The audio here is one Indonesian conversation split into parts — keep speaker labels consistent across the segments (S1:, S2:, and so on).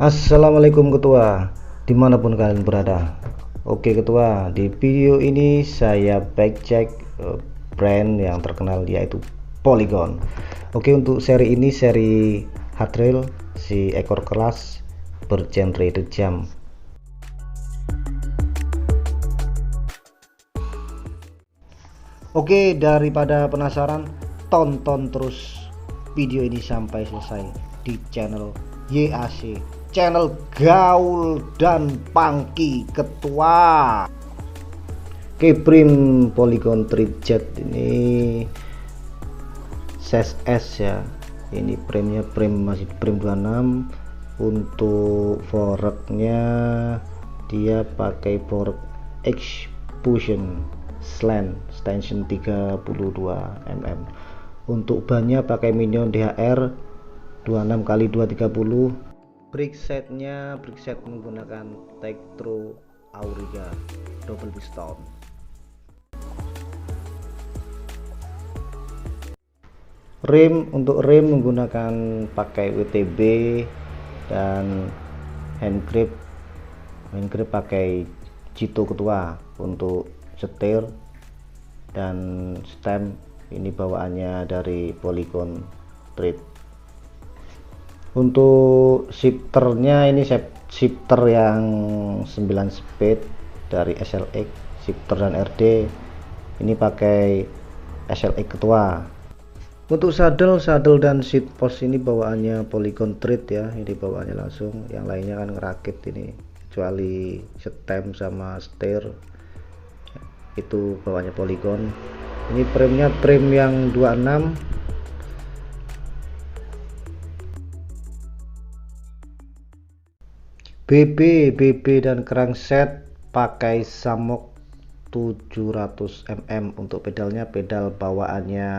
S1: Assalamualaikum ketua, dimanapun kalian berada. Oke ketua, di video ini saya back check brand yang terkenal yaitu Polygon. Oke, untuk seri ini seri hard rail si ekor kelas bergenre jam. Oke, daripada penasaran, tonton terus video ini sampai selesai di channel YAC, channel gaul dan pangki ketua. Keprim Polygon Treat Jet ini size S ya, ini premnya masih prem 26. Untuk foreknya dia pakai forek Expulsion slant extension 32 mm. Untuk bannya pakai Minion DHR 26x230. Brick setnya menggunakan Tektro Auriga double piston. Untuk rem menggunakan pakai WTB dan hand grip pakai Cito ketua. Untuk setir dan stem ini bawaannya dari Polygon Treat. Untuk shifternya ini shifter yang 9 speed dari SLX shifter dan RD, ini pakai SLX ketua. Untuk saddle dan seat post ini bawaannya Polygon Treat ya, ini bawaannya langsung, yang lainnya kan ngerakit ini, kecuali stem sama setir itu bawaannya Polygon. Ini premnya prem yang 26. BB dan crankset pakai Samok 700 mm. Untuk pedalnya pedal bawaannya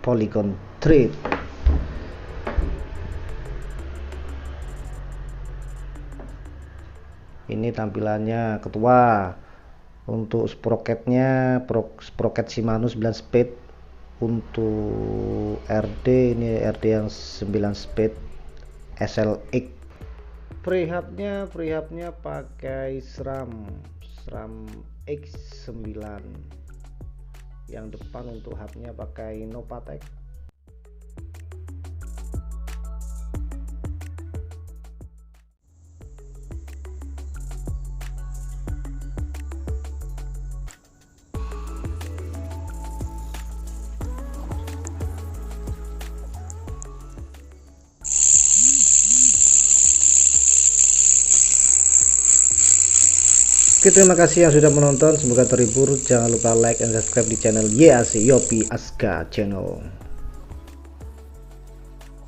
S1: Polygon Treat. Ini tampilannya ketua. Untuk sprocketnya sprocket Shimano 9 speed. Untuk RD ini RD yang 9 speed SLX. Prehubnya pakai SRAM X9. Yang depan untuk hubnya pakai Novatek. Oke, terima kasih yang sudah menonton, semoga terhibur. Jangan lupa like dan subscribe di channel YAC Yopi Aska Channel.